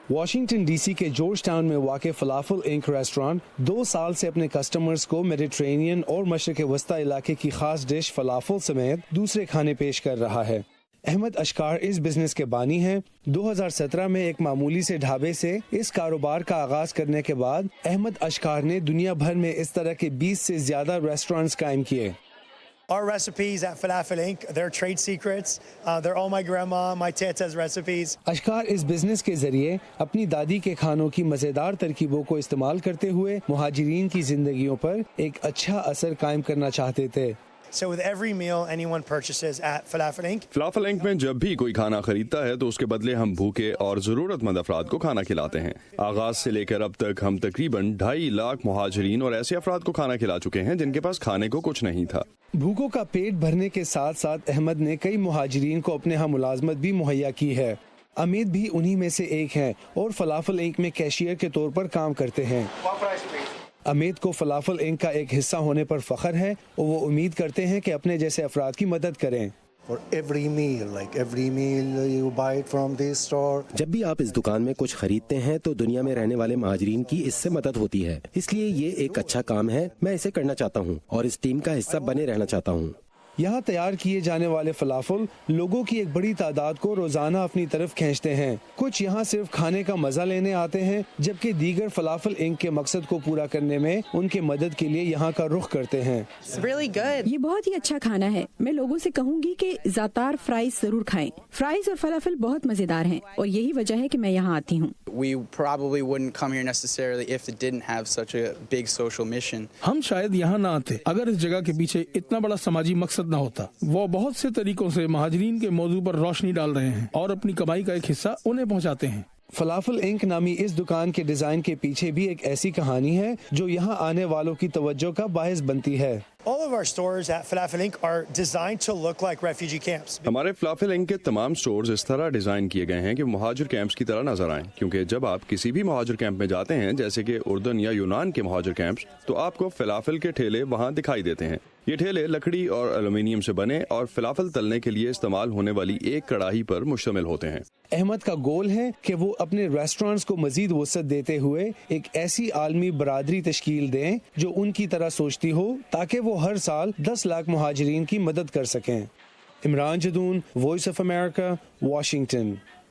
Washington D C کے George town میں واقع فلافل انک ریسٹورانٹ 2 سال سے اپنے کسٹمرز کو میڈیٹرینین اور مشرق وسطی علاقے کی خاص ڈش فلافل سمیت دوسرے کھانے پیش کر رہا ہے۔ احمد اشکار اس بزنس کے بانی ہیں۔ 2017 میں ایک معمولی سے ڈھابے سے اس کاروبار کا آغاز کرنے کے بعد احمد اشکار نے دنیا بھر میں اس طرح کے 20 سے زیادہ ریسٹورانٹس قائم کیے۔ Our recipes at Falafel Inc., they're trade secrets. They're all my grandma, my teta's recipes. اشکار اس بزنس کے ذریعے اپنی دادی کے کھانوں کی مزیدار ترکیبوں کو استعمال کرتے ہوئے مہاجرین کی زندگیوں پر ایک اچھا اثر قائم کرنا چاہتے تھے۔ So with every meal anyone purchases at Falafel Inc., فلافل انک میں جب بھی کوئی کھانا خریدتا ہے تو اس کے بدلے ہم بھوکے اور ضرورت مند افراد کو کھانا کھلاتے ہیں۔ آغاز سے لے کر اب تک ہم تقریباً 2.5 لاکھ مہاجرین اور ایسے افراد کو کھانا کھلا چکے ہیں جن کے پاس کھانے کو کچھ نہیں تھا۔ بھوکوں کا پیٹ بھرنے کے ساتھ ساتھ احمد نے کئی مہاجرین کو اپنے ہاں ملازمت بھی مہیا کی ہے۔ امید بھی انہی میں سے ایک ہیں اور فلافل انک میں کیشیئر کے طور پر کام کرتے ہیں۔ امید کو فلافل انک کا ایک حصہ ہونے پر فخر ہے اور وہ امید کرتے ہیں کہ اپنے جیسے افراد کی مدد کریں۔ جب بھی آپ اس دکان میں کچھ خریدتے ہیں تو دنیا میں رہنے والے مہاجرین کی اس سے مدد ہوتی ہے، اس لیے یہ ایک اچھا کام ہے۔ میں اسے کرنا چاہتا ہوں اور اس ٹیم کا حصہ بنے رہنا چاہتا ہوں۔ یہاں تیار کیے جانے والے فلافل لوگوں کی ایک بڑی تعداد کو روزانہ اپنی طرف کھینچتے ہیں۔ کچھ یہاں صرف کھانے کا مزہ لینے آتے ہیں، جبکہ دیگر فلافل انک کے مقصد کو پورا کرنے میں ان کے مدد کے لیے یہاں کا رخ کرتے ہیں۔ یہ بہت ہی اچھا کھانا ہے۔ میں لوگوں سے کہوں گی کہ زعتر فرائز ضرور کھائیں۔ فرائز اور فلافل بہت مزیدار ہیں اور یہی وجہ ہے کہ میں یہاں آتی ہوں۔ ہم شاید یہاں نہ آتے اگر اس جگہ کے پیچھے اتنا بڑا سماجی مقصد نہ ہوتا۔ وہ بہت سے طریقوں سے مہاجرین کے موضوع پر روشنی ڈال رہے ہیں اور اپنی کمائی کا ایک حصہ انہیں پہنچاتے ہیں۔ فلافل انک نامی اس دکان کے ڈیزائن کے پیچھے بھی ایک ایسی کہانی ہے جو یہاں آنے والوں کی توجہ کا باعث بنتی ہے۔ all of our stores at Falafel Inc. are designed to look like refugee camps. ہمارے فلافل انک کے تمام سٹورز اس طرح ڈیزائن کیے گئے ہیں کہ مہاجر کیمپس کی طرح نظر آئیں، کیونکہ جب آپ کسی بھی مہاجر کیمپ میں جاتے ہیں جیسے کہ اردن یا یونان کے مہاجر کیمپس تو آپ کو فلافل کے ٹھیلے وہاں دکھائی دیتے ہیں۔ یہ ٹھیلے لکڑی اور ایلومینیم سے بنے اور فلافل تلنے کے لیے استعمال ہونے والی ایک کڑاہی پر مشتمل ہوتے ہیں۔ احمد کا گول ہے کہ وہ اپنے ریسٹورانٹس کو مزید وسعت دیتے ہوئے ایک ایسی عالمی برادری تشکیل دیں جو ان کی طرح سوچتی ہو، تاکہ وہ ہر سال 10 لاکھ مہاجرین کی مدد کر سکیں۔ Imran Jadoon, Voice of America, Washington.